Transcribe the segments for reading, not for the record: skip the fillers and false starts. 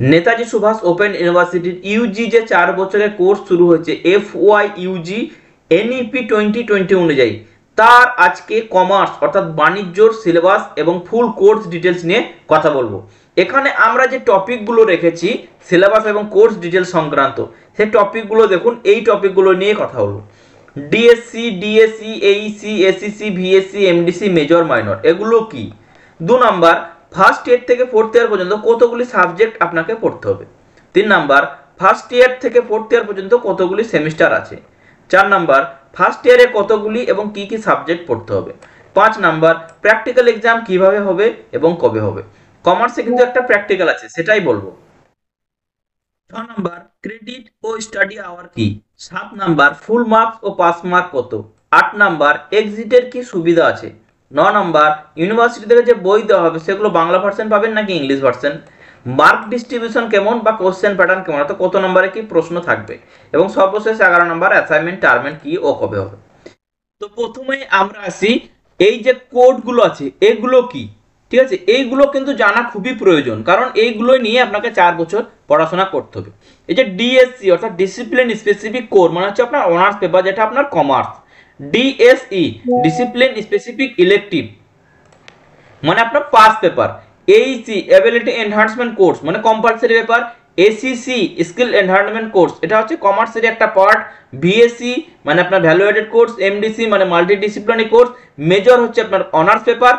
Netaji Subhas open ইউনিভার্সিটির Yuji যে 4 বছরের কোর্স শুরু হয়েছে FY ইউজি NEP 2020 অনুযায়ী, তার আজকে কমার্স অর্থাৎ বাণিজ্যর সিলেবাস এবং ফুল কোর্স ডিটেলস নিয়ে কথা বলবো। এখানে আমরা যে টপিকগুলো রেখেছি সিলেবাস এবং কোর্স ডিটেলস সংক্রান্ত, সেই টপিকগুলো দেখুন, এই টপিকগুলো নিয়ে কথা বলবো। DSC, DSC, AEC, SEC, VSC, MDC, major, minor, এগুলো কি? 2 নাম্বার, ফার্স্ট ইয়ার থেকে ফোর্থ ইয়ার পর্যন্ত কতগুলি সাবজেক্ট আপনাকে পড়তে হবে। 3 নাম্বার, ফার্স্ট ইয়ার থেকে ফোর্থ ইয়ার পর্যন্ত কতগুলি সেমিস্টার আছে। 4 নাম্বার, ফার্স্ট ইয়ারে কতগুলি এবং কি কি সাবজেক্ট পড়তে হবে। 5 নাম্বার, প্র্যাকটিক্যাল এক্সাম কিভাবে হবে এবং কবে হবে। কমার্সে কিন্তু একটা প্র্যাকটিক্যাল আছে, সেটাই বলবো। 6 নাম্বার, ক্রেডিট ও স্টাডি আওয়ার কি। 7 নাম্বার, ফুল মার্কস ও পাস মার্ক কত। 8 নাম্বার, এক্সিটের কি সুবিধা আছে। 9 নাম্বার, ইউনিভার্সিটি থেকে যে বই দেওয়া হবে সেগুলো বাংলা ভার্সন পাবেন নাকি ইংলিশ ভার্সন। মার্ক ডিস্ট্রিবিউশন কেমন বা কোশ্চেন প্যাটার্ন কেমন, অর্থাৎ কত নম্বরে কি প্রশ্ন থাকবে। এবং সর্বশেষ 11 নাম্বার, অ্যাসাইনমেন্ট টার্মেন্ট কি ও কবে হবে। তো প্রথমে আমরা আসি, এই যে কোডগুলো আছে এগুলো কি, ঠিক আছে, এইগুলো কিন্তু জানা খুবই প্রয়োজন, কারণ এইগুলো নিয়ে আপনাকে 4 বছর পড়াশোনা করতে হবে। এই যে ডিএসসি অর্থাৎ ডিসিপ্লিন স্পেসিফিক কোর মানে হচ্ছে আপনার অনার্স পেপার, যেটা আপনার commerce. DSE discipline specific elective মানে আপনার pass paper. AEC ability enhancement course মানে compulsory paper. SEC skill enhancement course, এটা হচ্ছে কমার্সের একটা পার্ট। ভিএসসি মানে আপনার ভ্যালুয়েটেড কোর্স। এমডিসি মানে মাল্টিডিসিপ্লিনারি কোর্স। মেজর হচ্ছে আপনার অনার্স পেপার,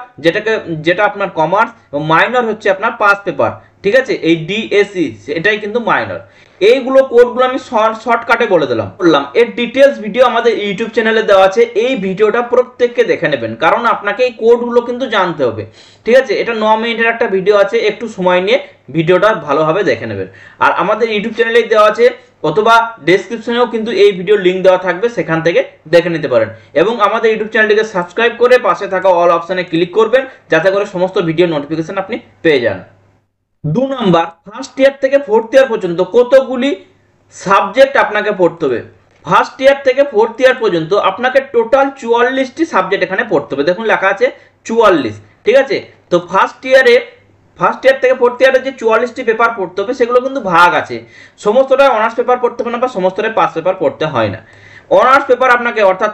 যেটা আপনার কমার্স, এবং মাইনর হচ্ছে আপনার পাস পেপার। ঠিক আছে, এই ডিএসসি এটাই কিন্তু মাইনর। এইগুলো কোডগুলো আমি শর্টকাটে বলে বললাম। এর ডিটেলস ভিডিও আমাদের ইউটিউব চ্যানেলে দেওয়া আছে, এই ভিডিওটা প্রত্যেককে দেখে নেবেন, কারণ আপনাকে এই কোডগুলো কিন্তু জানতে হবে। ঠিক আছে, এটা 9 মিনিটের একটা ভিডিও আছে, একটু সময় নিয়ে ভিডিওটা ভালোভাবে দেখে নেবেন। আর আমাদের ইউটিউব চ্যানেলে দেওয়া আছে, অথবা ডেসক্রিপশনেও কিন্তু এই ভিডিও লিঙ্ক দেওয়া থাকবে, সেখান থেকে দেখে নিতে পারেন। এবং আমাদের ইউটিউব চ্যানেলটিকে সাবস্ক্রাইব করে পাশে থাকা অল অপশনে ক্লিক করবেন, যাতে করে সমস্ত ভিডিও নোটিফিকেশন আপনি পেয়ে যান। 2 নাম্বার, ফার্স্ট ইয়ার থেকে ফোর্থ ইয়ার পর্যন্ত কতগুলি সাবজেক্ট আপনাকে পড়তে হবে। ফার্স্ট ইয়ার থেকে ফোর্থ ইয়ার পর্যন্ত আপনাকে টোটাল 44টি সাবজেক্ট এখানে পড়তে হবে। দেখুন লেখা আছে 44, ঠিক আছে। তো ফার্স্ট ইয়ার থেকে ফোর্থ ইয়ারে যে 44টি পেপার পড়তে হবে, সেগুলো কিন্তু ভাগ আছে। সমস্তটা অনার্স পেপার পড়তে হবে না, বা সমস্তটা পাস পেপার পড়তে হয় না। অনার্স পেপার আপনাকে অর্থাৎ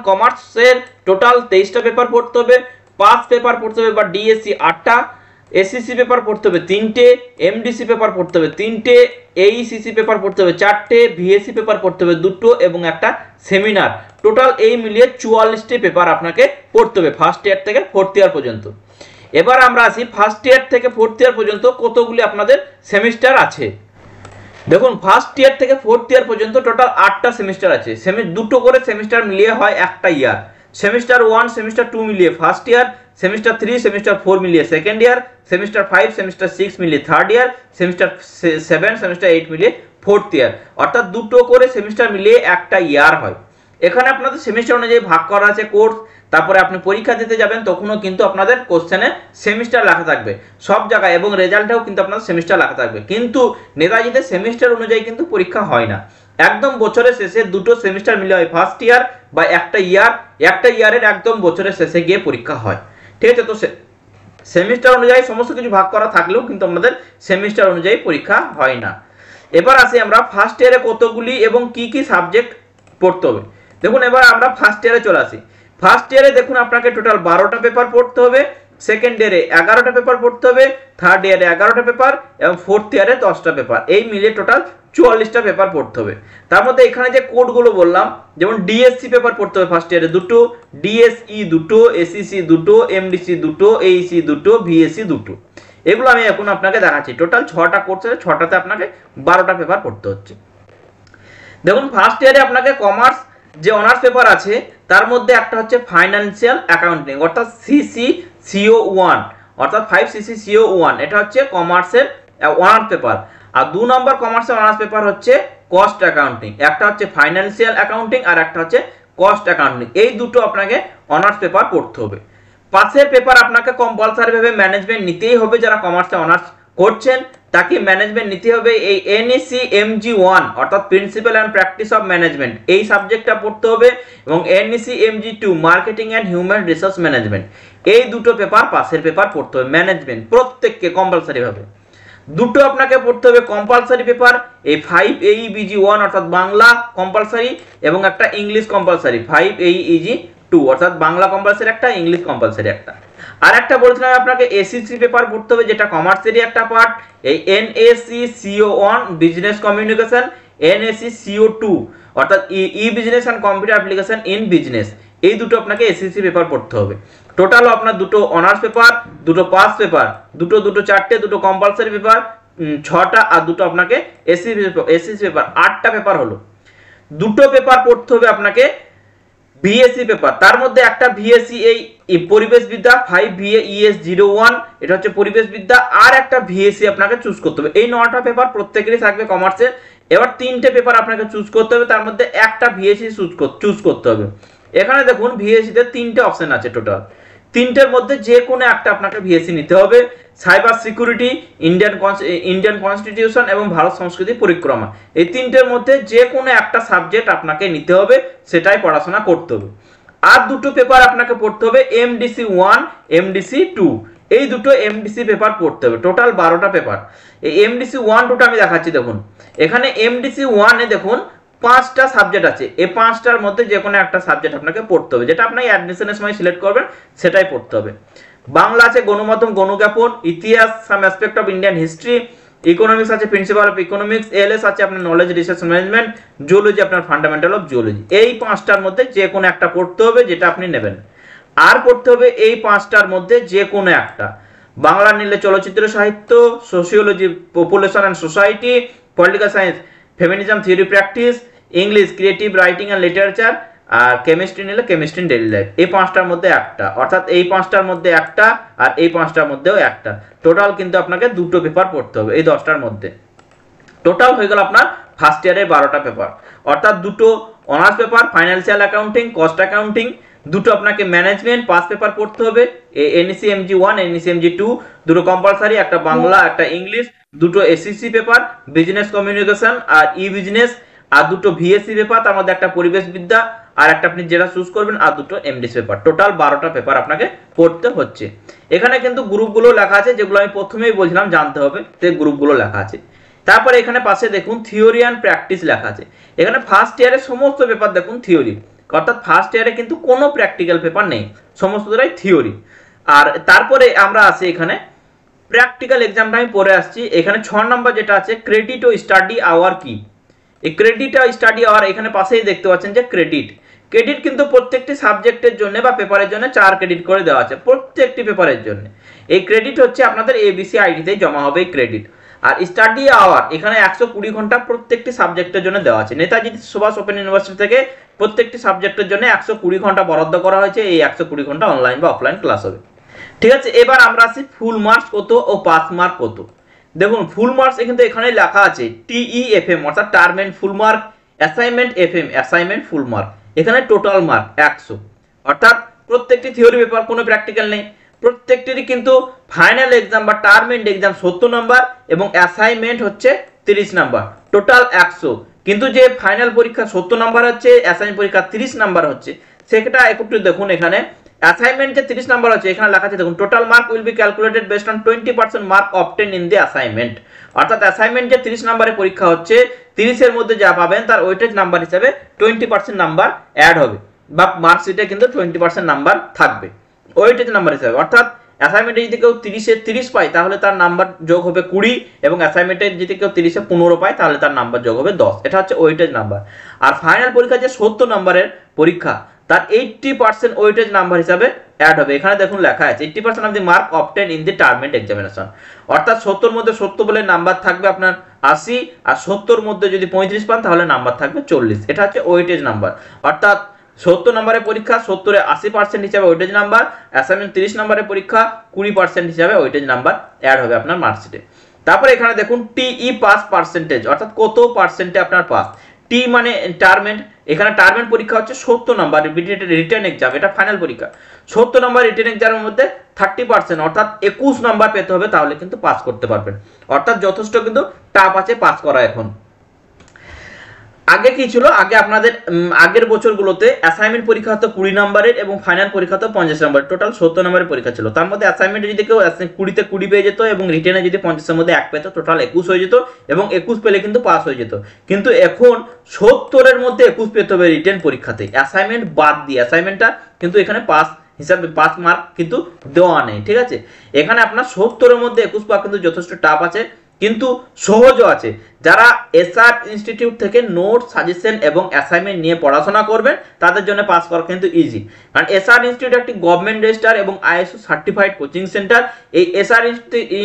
কমার্সের টোটাল 23টা পেপার পড়তে হবে। পাস পেপার পড়তে হবে বা ডিএসসি 8টা। এসিসি পেপার পড়তে হবে 3টে। এমডিসি পেপার পড়তে হবে 3টে। এইসিসি পেপার পড়তে হবে 4টে। ভিএসসি পেপার পড়তে হবে 2টো এবং একটা সেমিনার। টোটাল এই মিলিয়ে 44টি পেপার আপনাকে পড়তে হবে ফার্স্ট ইয়ার থেকে ফোর্থ ইয়ার পর্যন্ত। এবার আমরা আসি ফার্স্ট ইয়ার থেকে ফোর্থ ইয়ার পর্যন্ত কতগুলি আপনাদের সেমিস্টার আছে। দেখুন, ফার্স্ট ইয়ার থেকে ফোর্থ ইয়ার পর্যন্ত টোটাল 8টা সেমিস্টার আছে। দুটো করে সেমিস্টার মিলিয়ে হয় একটা ইয়ার। সেমিস্টার 1 সেমিস্টার 2 মিলিয়ে ফার্স্ট ইয়ার, সেমিস্টার 3 সেমিস্টার 4 মিলিয়ে সেকেন্ড ইয়ার, সেমিস্টার 5 সেমিস্টার 6 মিলিয়ে থার্ড ইয়ার, সেমিস্টার 7 সেমিস্টার 8 মিলিয়ে ফোর্থ ইয়ার। অর্থাৎ দুটো করে সেমিস্টার মিলিয়ে একটা ইয়ার হয়। এখানে আপনাদের সেমিস্টার অনুযায়ী ভাগ করা আছে কোর্স। তারপরে আপনি পরীক্ষা দিতে যাবেন, তখনও কিন্তু আপনাদের কোশ্চেনে সেমিস্টার লেখা থাকবে সব জায়গায়, এবং রেজাল্টেও কিন্তু আপনাদের সেমিস্টার লেখা থাকবে। কিন্তু নেতাজিতে সেমিস্টার অনুযায়ী কিন্তু পরীক্ষা হয় না, একদম বছরের শেষে দুটো সেমিস্টার মিলে হয় ফার্স্ট ইয়ার বা একটা ইয়ারের একদম বছরের শেষে গিয়ে পরীক্ষা হয়। ঠিক আছে, তো সেমিস্টার অনুযায়ী সমস্ত কিছু ভাগ করা থাকলেও কিন্তু আমাদের সেমিস্টার অনুযায়ী পরীক্ষা হয় না। এবার আসি আমরা ফার্স্ট ইয়ারে কতগুলি এবং কি কি সাবজেক্ট পড়তে হবে। দেখুন, এবার আমরা ফার্স্ট ইয়ারে চলে আসি। ফার্স্ট ইয়ারে দেখুন আপনাকে টোটাল 12টা পেপার পড়তে হবে। সেকেন্ড ইয়ারে 11টা পেপার পড়তে হবে। থার্ড ইয়ারে 11টা পেপার এবং ফোর্থ ইয়ারে 10টা পেপার। এই মিলিয়ে টোটাল 44টা পেপার পড়তে হবে। তার মধ্যে এখানে যে কোডগুলো বললাম, যেমন ডিএসসি পেপার পড়তে হবে ফার্স্ট ইয়ারে 2টো, DSE 2টো, SEC 2টো, MDC 2টো, Aisi 2টো, VSC 2টো। এগুলো আমি এখন আপনাকে দেখাচ্ছি। টোটাল 6টা কোর্স আছে, 6টাতে আপনাকে 12টা পেপার পড়তে হচ্ছে। দেখুন, ফার্স্ট ইয়ারে আপনাকে কমার্স যে অনার্স পেপার আছে, তার মধ্যে একটা হচ্ছে ফাইন্যান্সিয়াল অ্যাকাউন্টিং অর্থাৎ CCCO1, অর্থাৎ 5CCCO1। এটা হচ্ছে কমার্সের অনার্স পেপার। আর 2 নম্বর কমার্সের অনার্স পেপার হচ্ছে কস্ট অ্যাকাউন্টিং। একটা হচ্ছে ফাইন্যান্সিয়াল অ্যাকাউন্টিং আর একটা হচ্ছে কস্ট অ্যাকাউন্টিং। এই দুটো আপনাকে অনার্স পেপার পড়তে হবে। পাশের পেপার আপনাকে কম্পালসারি ভাবে ম্যানেজমেন্ট নিতেই হবে। যারা কমার্সে অনার্স করছেন তাকে ম্যানেজমেন্ট নিতে হবে। এই NEC MG1 অর্থাৎ principal and practice of management, এই সাবজেক্টটা পড়তে হবে। এবং NEC MG2 marketing and human resource management, এই দুটো পেপার পাশের পেপার পড়তে হবে ম্যানেজমেন্ট প্রত্যেককে কম্পালসারি ভাবে। দুটো আপনাকে পড়তে হবে কম্পালসারি পেপার, এই 5AEBG1 অর্থাৎ বাংলা কম্পালসারি এবং একটা ইংলিশ কম্পালসারি 5AEEG2 অর্থাৎ বাংলা কম্পালসারি একটা, ইংলিশ কম্পালসারি একটা। আর একটা বলছিলাম আপনাকে এসিসি পেপার পড়তে হবে, যেটা কমার্সেরই একটা পার্ট, এই NAC CO1 business communication, NAC CO2 অর্থাৎ e business and computer application in business, এই দুটো আপনাকে এসিসি পেপার পড়তে হবে। টোটাল আপনার দুটো অনার্স পেপার, দুটো পাস পেপার, দুটো চারটে, দুটো কম্পালসারি পেপার 6টা, আর দুটো আপনাকে এসিসি পেপার 8টা পেপার হলো। দুটো পেপার পড়তে হবে আপনাকে ভিএসসি পেপার, তার মধ্যে একটা ভিএসসি এই পরিবেশ বিদ্যা 5VAES01, এটা হচ্ছে পরিবেশ বিদ্যা, আর একটা ভিএসসি আপনাকে চুজ করতে হবে। এই 9টা পেপার প্রত্যেকেরই থাকবে কমার্সের। এবার 3টে পেপার আপনাকে চুজ করতে হবে, তার মধ্যে একটা ভিএসসি চুজ করতে হবে। এখানে দেখুন ভিএসসি তে 3টে অপশন আছে টোটাল, 3টের মধ্যে যে কোনো একটা আপনাকে ভিএসসি নিতে হবে। সাইবার সিকিউরিটি, ইন্ডিয়ান কনস্টিটিউশন এবং ভারত সংস্কৃতি পরিক্রমা, এই 3টের মধ্যে যে কোনো একটা সাবজেক্ট আপনাকে নিতে হবে, সেটাই পড়াশোনা করতে হবে। আর দুটো পেপার আপনাকে পড়তে হবে MDC1, MDC2, এই দুটো MDC পেপার পড়তে হবে। টোটাল 12টা পেপার। এই MDC1, 2টা আমি দেখাচ্ছি। দেখুন এখানে MDC1 এ দেখুন 5টা সাবজেক্ট আছে, এই 5টার মধ্যে যে কোনো একটা সাবজেক্ট আপনাকে পড়তে হবে, যেটা আপনাকে অ্যাডমিশনের সময় সিলেক্ট করবেন সেটাই পড়তে হবে। বাংলা আছে গণমাধ্যম গণজ্ঞাপন, ইতিহাস some aspect of Indian history, economics আছে প্রিন্সিপাল অফ ইকোনমিক্স, এলএস আছে আপনার নলেজ রিসার্চ ম্যানেজমেন্ট, জিওলজি আপনার ফান্ডামেন্টাল অফ জিওলজি। এই 5টার মধ্যে যে কোনো একটা পড়তে হবে, যেটা আপনি নেবেন। আর পড়তে হবে এই 5টার মধ্যে যে কোনো একটা। বাংলা নিলে চলচ্চিত্র সাহিত্য, sociology population and society, political science feminism theory practice, English creative writing and literature, আর কেমিস্ট্রি নিলে কেমিস্ট্রি ইন ডেইলি লাইফ। এই 5টার মধ্যে একটা, অর্থাৎ এই 5টার মধ্যে একটা আর এই 5টার মধ্যেও একটা। টোটাল কিন্তু আপনাকে দুটো পেপার পড়তে হবে এই 10টার মধ্যে। টোটাল হয়ে গেল আপনার ফার্স্ট ইয়ারে 12টা পেপার, অর্থাৎ দুটো honours paper financial accounting, cost accounting, দুটো আপনাকে ম্যানেজমেন্ট পাস পেপার পড়তে হবে NEC-MG1, NEC-MG2, দুটো কম্পালসারি, একটা বাংলা একটা ইংলিশ, দুটো এসিসি পেপার বিজনেস কমিউনিকেশন আর ই বিজনেস, আর দুটো ভিএসসি পেপার, তার মধ্যে একটা পরিবেশ বিদ্যা আর একটা আপনি যেটা চুজ করবেন, আর দুটো এমডিসি পেপার। টোটাল 12টা পেপার আপনাকে পড়তে হচ্ছে। এখানে কিন্তু গ্রুপগুলো লেখা আছে, যেগুলো আমি প্রথমেই বলছিলাম জানতে হবে, তে গ্রুপগুলো লেখা আছে। তারপরে এখানে পাশে দেখুন থিওরি অ্যান্ড প্র্যাকটিস লেখা আছে। এখানে ফার্স্ট ইয়ারের সমস্ত পেপার দেখুন থিওরি, অর্থাৎ ফার্স্ট ইয়ারে কিন্তু কোনো প্র্যাকটিক্যাল পেপার নেই, সমস্তটাই থিওরি। আর তারপরে আমরা আসি এখানে প্র্যাকটিক্যাল এক্সামটা আমি পড়ে আসছি। এখানে 6 নম্বর যেটা আছে ক্রেডিট ও স্টাডি আওয়ার কি, এই ক্রেডিট আর স্টাডি আওয়ার এখানে পাশেই দেখতে পাচ্ছেন যে ক্রেডিট কিন্তু প্রত্যেকটি সাবজেক্টের জন্য বা পেপারের জন্য 4 ক্রেডিট করে দেওয়া আছে প্রত্যেকটি পেপারের জন্য। এই ক্রেডিট হচ্ছে আপনাদের ABC আইডিতেই জমা হবে এই ক্রেডিট। আর স্টাডি আওয়ার এখানে 120 ঘন্টা প্রত্যেকটি সাবজেক্টের জন্য দেওয়া আছে। নেতাজি সুভাষ ওপেন ইউনিভার্সিটি থেকে প্রত্যেকটি সাবজেক্টের জন্য 120 ঘন্টা বরাদ্দ করা হয়েছে। এই 120 ঘন্টা অনলাইন বা অফলাইন ক্লাস হবে। ঠিক আছে, এবার আমরা আসি ফুল মার্কস কত ও পাস মার্ক কত। দেখুন ফুল মার্কস কিন্তু এখানে লেখা আছে TEFM অর্থাৎ term end full mark, assignment FM assignment full mark. এখানে টোটাল মার্ক 100, অর্থাৎ প্রত্যেকটি থিওরি পেপার, কোনো প্র্যাকটিক্যাল নেই, প্রত্যেকটিরই কিন্তু ফাইনাল এক্সাম বা টার্ম এন্ড এক্সাম 70 নাম্বার এবং অ্যাসাইনমেন্ট হচ্ছে 30 নাম্বার, টোটাল 100। কিন্তু যে ফাইনাল পরীক্ষা 70 নাম্বার হচ্ছে, অ্যাসাইনমেন্ট পরীক্ষা 30 নাম্বার হচ্ছে, সেটা একটু দেখুন। এখানে অ্যাসাইনমেন্ট যে 30 নাম্বার আছে, এখানে লেখা আছে দেখুন total mark will be calculated based on 20% mark obtain in the assignment. অর্থাৎ অ্যাসাইনমেন্ট যে 30 নাম্বারের পরীক্ষা হচ্ছে, 30 এর মধ্যে যা পাবেন তার ওয়েটেজ নাম্বার হিসেবে 20% নাম্বার অ্যাড হবে, বা মার্কশিটে কিন্তু 20% নাম্বার থাকবে ওয়েটেজ নাম্বার হিসেবে। অর্থাৎ অ্যাসাইনমেন্টে যদি কেউ 30 এ 30 পায় তাহলে তার নাম্বার যোগ হবে 20, এবং অ্যাসাইনমেন্টে যদি কেউ 30 এ 15 পায় তাহলে তার নাম্বার যোগ হবে 10। এটা হচ্ছে ওয়েটেজ নাম্বার। আর ফাইনাল পরীক্ষা যে 70 নাম্বারের পরীক্ষা, তার 80% ওয়েটেজ নাম্বার হিসাবে অ্যাড হবে। এখানে দেখুন লেখা আছে 80% of the mark obtain in the term and examination. অর্থাৎ 70 এর মধ্যে 70 বলে নাম্বার থাকবে আপনার 80, আর 70 এর মধ্যে যদি 35 পান তাহলে নাম্বার থাকবে 40। এটা হচ্ছে ওয়েটেজ নাম্বার। অর্থাৎ 70 নম্বরের পরীক্ষা 70 এ 80% হিসাবে ওয়েটেজ নাম্বার, অ্যাসাইনমেন্ট 30 নম্বরের পরীক্ষা 20% হিসাবে ওয়েটেজ নাম্বার অ্যাড হবে আপনার মার্কশিটে। তারপরে এখানে দেখুন TE পাস পার্সেন্টেজ, অর্থাৎ কত পার্সেন্টে আপনার পাস। টি মানে টার্মেন্ট, এখানে টার্মেন্ট পরীক্ষা হচ্ছে 70 নাম্বার রিটেন এক্সাম, এটা ফাইনাল পরীক্ষা। 70 নাম্বার রিটেন এক্সামের মধ্যে 30% অর্থাৎ 21 নাম্বার পেতে হবে, তাহলে কিন্তু পাস করতে পারবেন। অর্থাৎ যথেষ্ট কিন্তু টাফ আছে পাস করা এখন। আগে কি ছিল, আগে আপনাদের আগের বছরগুলোতে অ্যাসাইনমেন্ট পরীক্ষা হতো 20 নম্বরের এবং ফাইনাল পরীক্ষা হতো 50 নম্বরের, টোটাল 70 নম্বরের পরীক্ষা ছিল। তার মধ্যে অ্যাসাইনমেন্টে যদি কেউ 20তে 20 পেয়ে যেত এবং রিটেনে যদি 50-এর মধ্যে 1 পেত, টোটাল 21 হয়ে যেত এবং 21 পেলে কিন্তু পাস হয়ে যেত। কিন্তু এখন 70-এর মধ্যে 21 পেতে হবে রিটেন পরীক্ষাতে, অ্যাসাইনমেন্ট বাদ দিয়ে। অ্যাসাইনমেন্টটা কিন্তু এখানে পাস হিসাবে পাস মার্ক কিন্তু দেওয়া নেই, ঠিক আছে। এখানে আপনার 70-এর মধ্যে 21 পাওয়া কিন্তু যথেষ্ট টাফ আছে, কিন্তু সহজও আছে। যারা এসআর ইনস্টিটিউট থেকে নোট, সাজেশন এবং অ্যাসাইনমেন্ট নিয়ে পড়াশোনা করবেন তাদের জন্য পাস করা কিন্তু ইজি, কারণ এসআর ইনস্টিটিউট একটি গভর্নমেন্ট রেজিস্টার এবং আইএসও সার্টিফাইড কোচিং সেন্টার। এই এসআর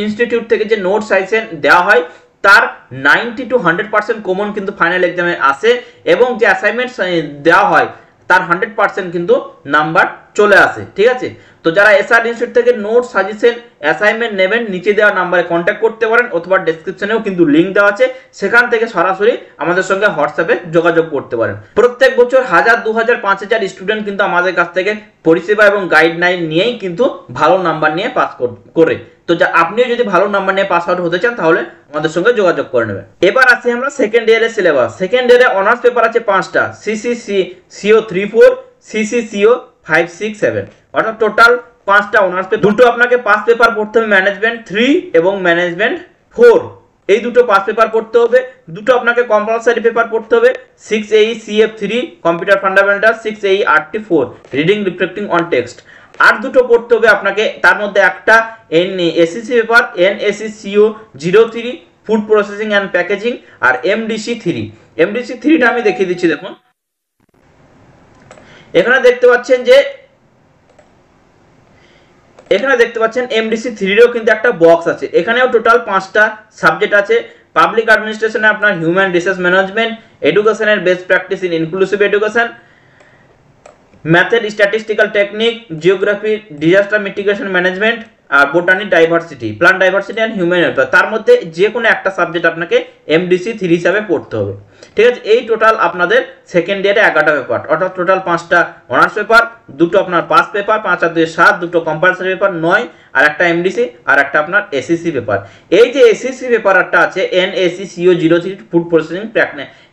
ইনস্টিটিউট থেকে যে নোট, সাজেশন দেওয়া হয় তার 90 to 100% কমন কিন্তু ফাইনাল এক্সামে আসে, এবং যে অ্যাসাইনমেন্ট দেওয়া হয় তার 100% কিন্তু নাম্বার চলে আসে, ঠিক আছে। তো যারা এসআর ইনস্টিটিউট থেকে নোট, সাজেশন, অ্যাসাইনমেন্ট নেবেন, নিচে দেওয়া নাম্বারে কন্ট্যাক্ট করতে পারেন, অথবা ডেসক্রিপশনেও কিন্তু লিংক দেওয়া আছে, সেখান থেকে সরাসরি আমাদের সঙ্গে হোয়াটসঅ্যাপে যোগাযোগ করতে পারেন। প্রত্যেক বছর 1000, 2000, 5000 স্টুডেন্ট কিন্তু আমাদের কাছ থেকে পরিষেবা এবং গাইডলাইন নিয়েই কিন্তু ভালো নাম্বার নিয়ে পাস করে। তো আপনিও যদি ভালো নাম্বার নিয়ে পাস আউট হতে চান তাহলে আমাদের সঙ্গে যোগাযোগ করে নেবেন। এবার আসি আমরা সেকেন্ড ইয়ারের সিলেবাস। সেকেন্ড ইয়ারে অনার্স পেপার আছে 5টা, সিসিসিও 3-4, সিসিসিও 5-6-7, অর্থাৎ টোটাল 5টা অনার্স পেপার। দুটো আপনাকে পাস পেপার পড়তে হবে, ম্যানেজমেন্ট 3 এবং ম্যানেজমেন্ট 4, এই দুটো পাস পেপার পড়তে হবে। দুটো আপনাকে কম্পালসারি পেপার পড়তে হবে, 6AE CF3 computer fundamental, 6AE RT4 reading reflecting on text. আর দুটো পড়তে হবে আপনাকে, তার মধ্যে একটা SSC paper NACCO 03 food processing and packaging, আর MDC 3। MDC 3টা আমি দেখিয়ে দিচ্ছি, দেখুন এখানে দেখতে পাচ্ছেন MDC 3-এরও কিন্তু একটা বক্স আছে। এখানেও টোটাল 5টা সাবজেক্ট আছে। পাবলিক অ্যাডমিনিস্ট্রেশনে আপনার হিউম্যান রিসোর্স ম্যানেজমেন্ট, এডুকেশনের best practice in inclusive education, ম্যাথের statistical technique, geography, disaster mitigation management, আর botany diversity, plant diversity and human welfare. তার মধ্যে যে কোনো একটা সাবজেক্ট আপনাকে MDC 3 হিসাবে পড়তে হবে, ঠিক আছে। এই টোটাল আপনাদের সেকেন্ড ইয়ারে 11টা পেপার, অর্থাৎ টোটাল 5টা অনার্স পেপার, দুটো আপনার পাস পেপার, 5 আর 2 7, দুটো কম্পালসারি পেপার 9, আর একটা MDC, আর একটা আপনার SCC পেপার। এই যে SCC পেপারটা আছে NACCO 03 food processing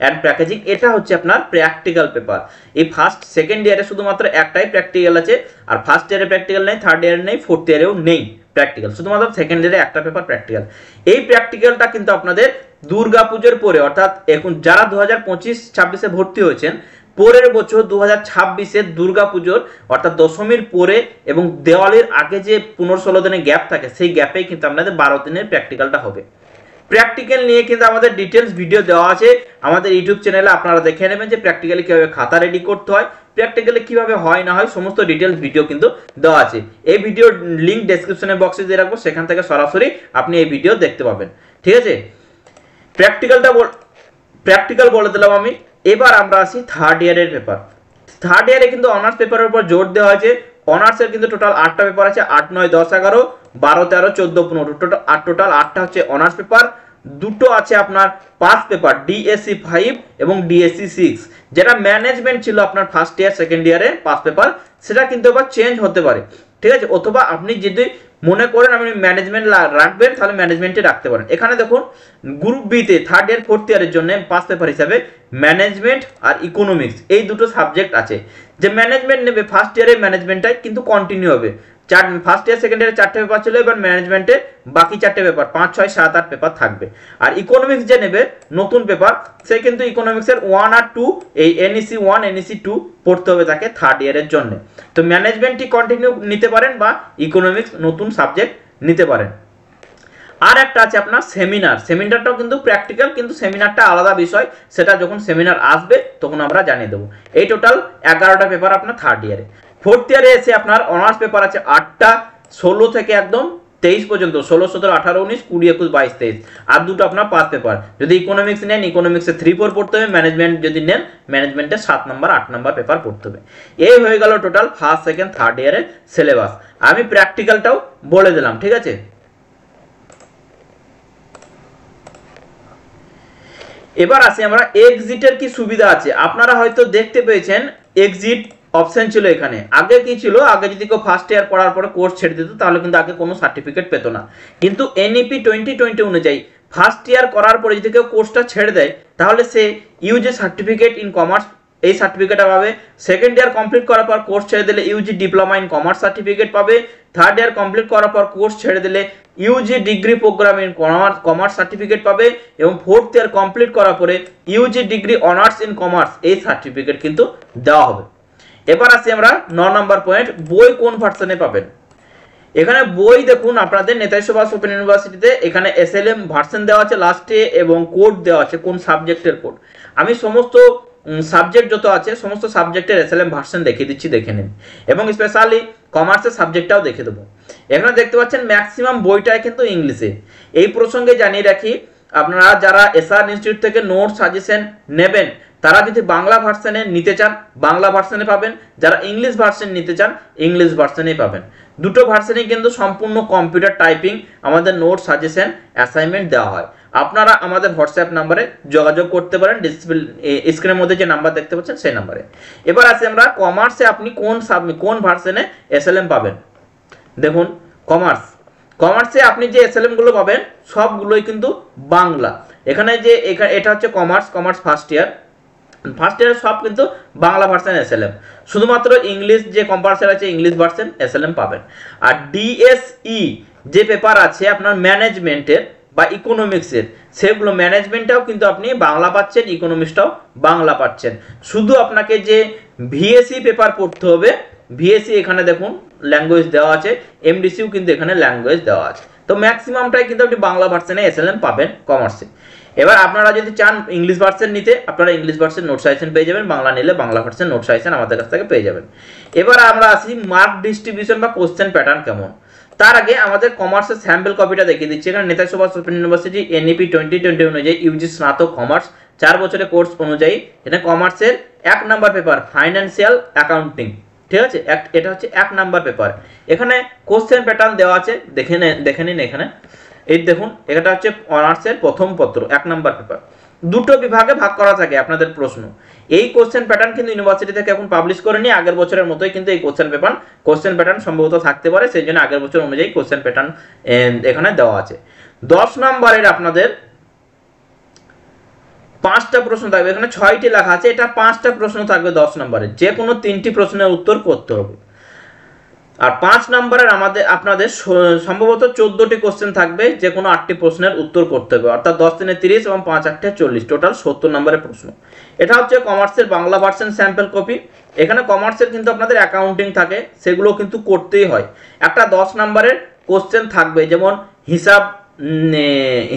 and packaging, এটা হচ্ছে আপনার প্র্যাকটিক্যাল পেপার। এই ফার্স্ট সেকেন্ড ইয়ারে শুধুমাত্র একটাই প্র্যাকটিক্যাল আছে, আর ফার্স্ট ইয়ারে প্র্যাকটিক্যাল নেই, থার্ড ইয়ারে নেই, ফোর্থ ইয়ারেও নেই প্র্যাকটিক্যাল, শুধুমাত্র সেকেন্ড ইয়ারে একটা পেপার প্র্যাকটিক্যাল। এই প্র্যাকটিক্যালটা কিন্তু আপনাদের দুর্গাপুজোর পরে, অর্থাৎ এখন যারা 2025-26-এ ভর্তি হয়েছেন, পরের বছর 2026-এর দুর্গাপুজোর অর্থাৎ দশমীর পরে এবং দেওয়ালির আগে যে 15-16 দিনের গ্যাপ থাকে, সেই গ্যাপেই কিন্তু আপনাদের 12 দিনের প্র্যাকটিক্যালটা হবে। প্র্যাকটিক্যাল নিয়ে কিন্তু আমাদের ডিটেলস ভিডিও দেওয়া আছে আমাদের ইউটিউব চ্যানেলে, আপনারা দেখে নেবেন যে প্র্যাকটিক্যালি কিভাবে খাতা রেডি করতে হয়, প্র্যাকটিক্যালি কিভাবে হয় না হয়, সমস্ত ডিটেলস ভিডিও কিন্তু দেওয়া আছে। এই ভিডিওর লিংক ডেসক্রিপশনে বক্সে দিয়ে রাখবো, সেখান থেকে সরাসরি আপনি এই ভিডিও দেখতে পাবেন, ঠিক আছে। প্র্যাকটিক্যাল বলে দিলাম আমি। এবার আমরা আসি থার্ড ইয়ারের পেপার। থার্ড ইয়ারে কিন্তু অনার্স পেপারের উপর জোর দেওয়া হয়েছে। অনার্সের কিন্তু টোটাল 8টা পেপার আছে, 8, 9, 10, 11, 12, 13, 14, 15, টোটাল 8টা হচ্ছে অনার্স পেপার। দুটো আছে আপনার পাস পেপার, DSC 5 এবং DSC 6, যেটা ম্যানেজমেন্ট ছিল আপনার ফার্স্ট ইয়ার সেকেন্ড ইয়ারে পাস পেপার, সেটা কিন্তু আবার চেঞ্জ হতে পারে, ঠিক আছে। অথবা আপনি যদি মনে করেন আপনি ম্যানেজমেন্ট রাখবেন তাহলে ম্যানেজমেন্টে রাখতে পারেন। এখানে দেখুন গ্রুপ বিতে থার্ড ইয়ার ফোর্থ ইয়ারের জন্য পাস পেপার হিসাবে ম্যানেজমেন্ট আর ইকোনমিক্স এই দুটো সাবজেক্ট আছে। যে ম্যানেজমেন্ট নেবে ফার্স্ট ইয়ারে ম্যানেজমেন্টটাই কিন্তু কন্টিনিউ হবে, ফার্স্ট ইয়ার সেকেন্ড ইয়ারে 4টে পেপার ছিল, এবার ম্যানেজমেন্টে বাকি 4টে পেপার 5, 6, 7, 8 পেপার থাকবে। আর ইকোনমিক্স যে নেবে নতুন পেপার, সে কিন্তু ইকোনমিক্সের 1 আর 2 এই NEC 1 NEC 2 পড়তে হবে তাকে থার্ড ইয়ারের জন্য। তো ম্যানেজমেন্টই কন্টিনিউ নিতে পারেন বা ইকোনমিক্স নতুন সাবজেক্ট নিতে পারেন। আর একটা আছে আপনার সেমিনারটাও কিন্তু প্র্যাকটিক্যাল, কিন্তু সেমিনারটা আলাদা বিষয়, সেটা যখন সেমিনার আসবে তখন আমরা জানিয়ে দেবো। এই টোটাল 11টা পেপার আপনার থার্ড ইয়ারে। ফোর্থ ইয়ারে এসে আপনার অনার্স পেপার আছে 8টা, 16 থেকে একদম 23 পর্যন্ত, 16, 17, 18, 19, 20, 21, 22, 23, আর দুটো আপনার পাস পেপার। যদি ইকোনমিক্স নেন ইকোনমিক্সে 3-4 পড়তে হবে, ম্যানেজমেন্ট যদি নেন ম্যানেজমেন্টে 7 নম্বর 8 নম্বর পেপার পড়তে হবে। এই হয়ে গেল টোটাল ফার্স্ট সেকেন্ড থার্ড ইয়ারের সিলেবাস। আমি প্র্যাকটিক্যালটাও বলে দিলাম, ঠিক আছে। এবার আসি আমরা এক্সিটের কি সুবিধা আছে। আপনারা হয়তো দেখতে পেয়েছেন এক্সিট অপশন ছিল এখানে। আগে কি ছিল, আগে যদি কেউ ফার্স্ট ইয়ার পড়ার পরে কোর্স ছেড়ে দিত তাহলে কিন্তু আগে কোনো সার্টিফিকেট পেত না, কিন্তু NEP 2020 অনুযায়ী ফার্স্ট ইয়ার করার পরে যদি কেউ কোর্সটা ছেড়ে দেয় তাহলে সে ইউজি সার্টিফিকেট ইন কমার্স এই সার্টিফিকেটটা পাবে। সেকেন্ড ইয়ার কমপ্লিট করার পর কোর্স ছেড়ে দিলে UG diploma in commerce certificate পাবে। থার্ড ইয়ার কমপ্লিট করার পর কোর্স ছেড়ে দিলে UG degree programme in commerce certificate পাবে এবং ফোর্থ ইয়ার কমপ্লিট করার পরে UG degree honours in commerce এই সার্টিফিকেট কিন্তু দেওয়া হবে। এবার আসি আমরা 9 নম্বর পয়েন্ট, বই কোন ভার্সনে পাবেন। এখানে বই দেখুন আপনাদের নেতাজি সুভাষ ওপেন ইউনিভার্সিটিতে এখানে এসএলএম ভার্সন দেওয়া আছে লাস্টে এবং কোড দেওয়া আছে কোন সাবজেক্টের কোড। আমি সমস্ত সাবজেক্ট যত আছে সমস্ত সাবজেক্টের এসএলএম ভার্সন দেখিয়ে দিচ্ছি, দেখে নিন, এবং স্পেশালি কমার্সের সাবজেক্টটাও দেখে দেবো। এখানে দেখতে পাচ্ছেন ম্যাক্সিমাম বইটাই কিন্তু ইংলিশে। এই প্রসঙ্গে জানিয়ে রাখি, আপনারা যারা এসআর ইনস্টিটিউট থেকে নোট সাজেশন নেবেন তারা যদি বাংলা ভার্সনে নিতে চান বাংলা ভার্সনে পাবেন, যারা ইংলিশ ভার্সন নিতে চান ইংলিশ ভার্সনেই পাবেন। দুটো ভার্সনেই কিন্তু সম্পূর্ণ কম্পিউটার টাইপিং আমাদের নোট সাজেশন অ্যাসাইনমেন্ট দেওয়া হয়। আপনারা আমাদের হোয়াটসঅ্যাপ নাম্বারে যোগাযোগ করতে পারেন, ডিসপ্লে স্ক্রিনের মধ্যে যে নাম্বার দেখতে পাচ্ছেন সেই নাম্বারে। এবার আসি আমরা কমার্সে আপনি কোন ভার্সনে এসএলএম পাবেন। দেখুন কমার্সে আপনি যে এসএলএম গুলো পাবেন সবগুলোই কিন্তু বাংলা। এখানে যে এটা হচ্ছে কমার্স ফার্স্ট ইয়ার সব কিন্তু বাংলা ভার্সন এসএলএম, শুধুমাত্র ইংলিশ যে কম্পালসারি আছে ইংলিশ ভার্সন এসএলএম পাবেন। আর ডিএসই যে পেপার আছে আপনার ম্যানেজমেন্টের বা ইকোনমিক্সের, সেগুলো ম্যানেজমেন্টটাও কিন্তু আপনি বাংলা পাচ্ছেন, ইকোনমিক্সটাও বাংলা পাচ্ছেন। শুধু আপনাকে যে ভিএসসি পেপার পড়তে হবে, ভিএসসি এখানে দেখুন ল্যাঙ্গুয়েজ দেওয়া আছে, এমডিসিও কিন্তু এখানে ল্যাঙ্গুয়েজ দেওয়া আছে। তো ম্যাক্সিমামটাই কিন্তু আপনি বাংলা ভার্সনে এসএলএম পাবেন কমার্সে। এবার আপনারা যদি চান ইংলিশ ভার্সন নিতে আপনারা ইংলিশ ভার্সন নোট সাজেশন পেয়ে যাবেন, বাংলা নিলে বাংলা ভার্সন নোট সাজেশন আমাদের কাছ থেকে পেয়ে যাবেন। এবার আমরা আসি মার্ক ডিস্ট্রিবিউশন বা কোশ্চেন প্যাটার্ন কেমন। তার আগে আমাদের কমার্সের স্যাম্পল কপিটা দেখিয়ে দিচ্ছি। এখানে Netaji Subhas open university NEP 2020 অনুযায়ী ইউজি স্নাতক কমার্স 4 বছরের কোর্স অনুযায়ী এটা কমার্সের 1 নাম্বার পেপার ফাইন্যান্সিয়াল অ্যাকাউন্টিং, ঠিক আছে, এটা হচ্ছে 1 নাম্বার পেপার। এখানে কোশ্চেন প্যাটার্ন দেওয়া আছে, দেখে নিন। এখানে এই দেখুন এটা হচ্ছে অনার্সের প্রথম পত্র 1 নাম্বার পেপার। দুটো বিভাগে ভাগ করা থাকে আপনাদের প্রশ্ন। এই কোশ্চেন প্যাটার্ন কিন্তু ইউনিভার্সিটি থেকে এখন পাবলিশ করেনি, আগের বছরের মতোই কিন্তু এই কোশ্চেন প্যাটার্ন সম্ভবত থাকতে পারে, সেই জন্য আগের বছর অনুযায়ী কোশ্চেন প্যাটার্ন এখানে দেওয়া আছে। 10 নম্বরের আপনাদের 5টা প্রশ্ন থাকবে, এখানে 6টি লেখা আছে, এটা 5টা প্রশ্ন থাকবে 10 নম্বরের, যে কোনো 3টি প্রশ্নের উত্তর করতে হবে। আর 5 নম্বরের আপনাদের সম্ভবত 14টি কোশ্চেন থাকবে, যে কোনো 8টি প্রশ্নের উত্তর করতে হবে, অর্থাৎ 10 × 3 = 30 এবং 5 × 8 = 40, টোটাল 70 নম্বরের প্রশ্ন। এটা হচ্ছে কমার্সের বাংলা ভার্সন স্যাম্পল কপি। এখানে কমার্সের কিন্তু আপনাদের অ্যাকাউন্টিং থাকে, সেগুলো কিন্তু করতেই হয়। একটা 10 নম্বরের কোশ্চেন থাকবে, যেমন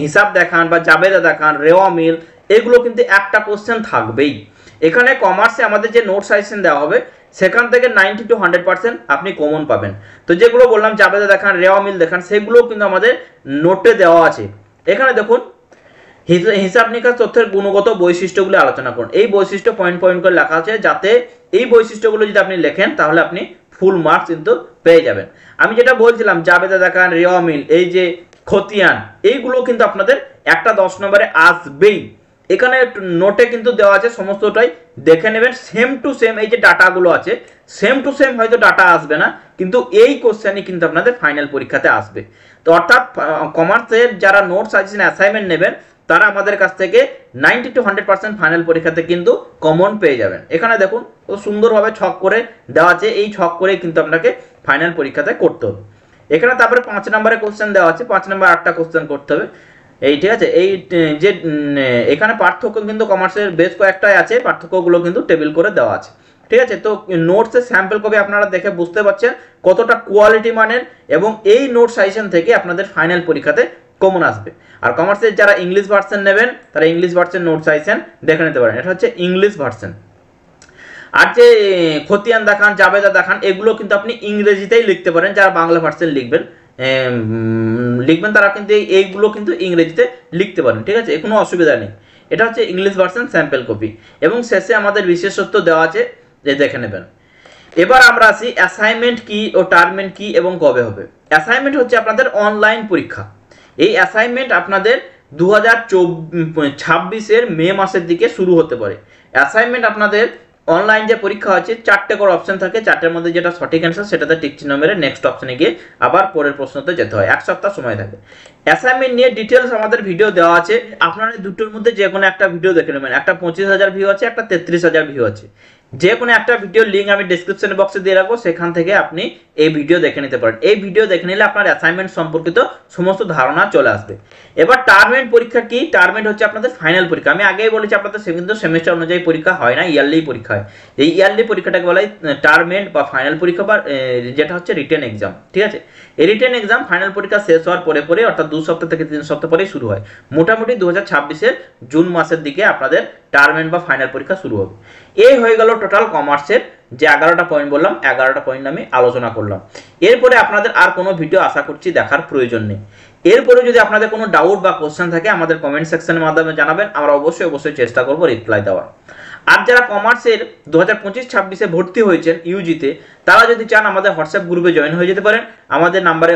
হিসাব দেখান বা জাবেদা দেখান, রেওয়া মিল, এগুলো কিন্তু একটা কোশ্চেন থাকবেই। এখানে কমার্সে আমাদের যে নোট সাজেশন দেওয়া হবে সেখান থেকে 90 to 100% আপনি কমন পাবেন। তো যেগুলো বললাম জাবেদা দেখান, রেওয়া মিল দেখান, সেগুলো কিন্তু আমাদের নোটে দেওয়া আছে। এখানে দেখুন হিসাব নিকাশ তথ্যের গুণগত বৈশিষ্ট্যগুলো আলোচনা করুন। এই বৈশিষ্ট্য পয়েন্ট করে লেখা আছে, যাতে এই বৈশিষ্ট্যগুলো যদি আপনি লেখেন তাহলে আপনি ফুল মার্কস কিন্তু পেয়ে যাবেন। আমি যেটা বলছিলাম জাবেদা দেখান, রেওয়া মিল, এই যে খতিয়ান, এইগুলো কিন্তু আপনাদের একটা 10 নম্বরে আসবেই। এখানে নোটে কিন্তু দেওয়া আছে, সমস্তটাই দেখে নেবেন। সেম টু সেম এই যে ডাটাগুলো আছে, সেম টু সেম হয়তো ডাটা আসবে না, কিন্তু এই কোশ্চেনই কিন্তু আপনাদের ফাইনাল পরীক্ষাতে আসবে। তো অর্থাৎ কমার্সের যারা নোট সাজেশন অ্যাসাইনমেন্ট নেবেন তারা আমাদের কাছ থেকে 90 to 100% ফাইনাল পরীক্ষাতে কিন্তু কমন পেয়ে যাবেন। এখানে দেখুন ও সুন্দরভাবে ছক করে দেওয়া আছে, এই ছক করে কিন্তু আপনাকে ফাইনাল পরীক্ষাতে করতে হবে। এখানে তারপরে 5 নম্বরের কোশ্চেন দেওয়া আছে, 5 নম্বর 8টা কোশ্চেন করতে হবে। এই ঠিক আছে, এই যে এখানে পার্থক্য কিন্তু কমার্সের বেশ কয়েকটাই আছে, পার্থক্যগুলো কিন্তু টেবিল করে দেওয়া আছে, ঠিক আছে। তো নোটসের স্যাম্পল কপি আপনারা দেখে বুঝতে পারছেন কতটা কোয়ালিটি মানের, এবং এই নোট সাজেশন থেকে আপনাদের ফাইনাল পরীক্ষাতে কমন আসবে। আর কমার্সের যারা ইংলিশ ভার্সন নেবেন তারা ইংলিশ ভার্সন নোট সাজেশন দেখে নিতে পারেন, এটা হচ্ছে ইংলিশ ভার্সন। আর যে খতিয়ান দেখান, জাবেদা দেখান, এগুলো কিন্তু আপনি ইংরেজিতেই লিখতে পারেন। যারা বাংলা ভার্সন লিখবেন তারা কিন্তু এইগুলো কিন্তু ইংরেজিতে লিখতে পারেন, ঠিক আছে, কোনো অসুবিধা নেই। এটা হচ্ছে ইংলিশ ভার্সন স্যাম্পল কপি, এবং শেষে আমাদের বিশেষত্ব দেওয়া আছে, যে দেখে নেবেন। এবার আমরা আসি অ্যাসাইনমেন্ট কি ও টার্মেন্ট কি এবং কবে হবে। অ্যাসাইনমেন্ট হচ্ছে আপনাদের অনলাইন পরীক্ষা। এই অ্যাসাইনমেন্ট আপনাদের 2026 মে মাসের দিকে শুরু হতে পারে। অ্যাসাইনমেন্ট আপনাদের অনলাইন যে পরীক্ষা আছে 4টে করে অপশন থাকে, 4টের মধ্যে যেটা সঠিক অ্যান্সার সেটাতে টিক চিহ্ন মেরে নেক্সট অপশনে গিয়ে আবার পরের প্রশ্নতে যেতে হয়। 1 সপ্তাহ সময় থাকে। অ্যাসাইনমেন্ট নিয়ে ডিটেলস আমাদের ভিডিও দেওয়া আছে, আপনারা দুটোর মধ্যে যে কোনো একটা ভিডিও দেখে নেবেন। একটা 25,000 ভিউ আছে, একটা 33,000 ভিউ আছে। যে কোনো একটা ভিডিওর লিঙ্ক আমি ডেসক্রিপশন বক্সে দিয়ে রাখবো, সেখান থেকে আপনি এই ভিডিও দেখে নিতে পারেন। এই ভিডিও দেখে নিলে আপনার অ্যাসাইনমেন্ট সম্পর্কিত সমস্ত ধারণা চলে আসবে। এবার টার্ম এন্ড পরীক্ষা কি? টার্ম এন্ড হচ্ছে আপনাদের ফাইনাল পরীক্ষা। আমি আগেই বলেছি আপনাদের কিন্তু সেমিস্টার অনুযায়ী পরীক্ষা হয় না, ইয়ারলি পরীক্ষা হয়। এই ইয়ারলি পরীক্ষাটাকে বলা হয় টার্ম এন্ড বা ফাইনাল পরীক্ষা, বা যেটা হচ্ছে রিটেন এক্সাম। ঠিক আছে, এই রিটেন এক্সাম ফাইনাল পরীক্ষা শেষ হওয়ার পরে অর্থাৎ 2 সপ্তাহ থেকে 3 সপ্তাহ পরেই শুরু হয়। মোটামুটি 2026-এর জুন মাসের দিকে আপনাদের টার্ম এন্ড বা ফাইনাল পরীক্ষা শুরু হবে। এই হয়ে গেল টোটাল কমার্সের যে 11টা পয়েন্ট বললাম, 11টা পয়েন্ট আমি আলোচনা করলাম। এরপরে আপনাদের আর কোনো ভিডিও আশা করছি দেখার প্রয়োজন নেই। এরপরে যদি আপনাদের কোনো ডাউট বা কোশ্চেন থাকে আমাদের কমেন্ট সেকশনের মাধ্যমে জানাবেন, আমরা অবশ্যই চেষ্টা করব রিপ্লাই দেওয়ার। আর যারা কমার্সের 2025-26-এ ভর্তি হয়েছেন ইউজিতে, তারা যদি চান আমাদের হোয়াটসঅ্যাপ গ্রুপে জয়েন হয়ে যেতে পারেন। আমাদের নাম্বারে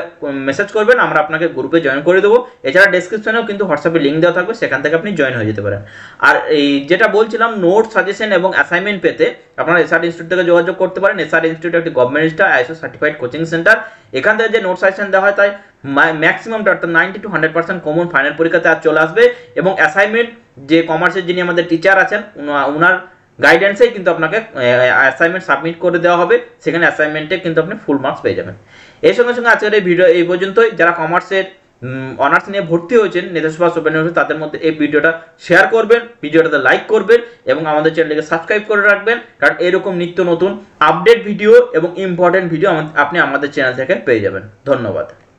মেসেজ করবেন, আমরা আপনাকে গ্রুপে জয়েন করে দেবো। এছাড়া ডেসক্রিপশনেও কিন্তু হোয়াটসঅ্যাপে লিঙ্ক দেওয়া থাকবে, সেখান থেকে আপনি জয়েন হয়ে যেতে পারেন। আর এই যেটা বলছিলাম, নোট সাজেশন এবং অ্যাসাইনমেন্ট পেতে আপনারা এসআর ইনস্টিটিউট থেকে যোগাযোগ করতে পারেন। এসআর ইনস্টিটিউট একটি government register ISO certified coaching centre. এখান থেকে যে নোট সাজেশন দেওয়া হয় তাই ম্যাক্সিমামটা অর্থাৎ 90 to 100% কমন ফাইনাল পরীক্ষাতে আর চলে আসবে। এবং অ্যাসাইনমেন্ট যে কমার্সের যিনি আমাদের টিচার আছেন, ওনার গাইডেন্সেই কিন্তু আপনাকে অ্যাসাইনমেন্ট সাবমিট করে দেওয়া হবে। সেখানে অ্যাসাইনমেন্টে কিন্তু আপনি ফুল মার্কস পেয়ে যাবেন। এর সঙ্গে সঙ্গে আজকের এই ভিডিও এই পর্যন্তই। যারা কমার্সের অনার্স নিয়ে ভর্তি হয়েছেন নেতাজি সুভাষ ওপেন ইউনিভার্সিটি, তাদের মধ্যে এই ভিডিওটা শেয়ার করবেন, ভিডিওটাতে লাইক করবেন এবং আমাদের চ্যানেলকে সাবস্ক্রাইব করে রাখবেন, কারণ এরকম নিত্য নতুন আপডেট ভিডিও এবং ইম্পর্টেন্ট ভিডিও আপনি আমাদের চ্যানেল থেকে পেয়ে যাবেন। ধন্যবাদ।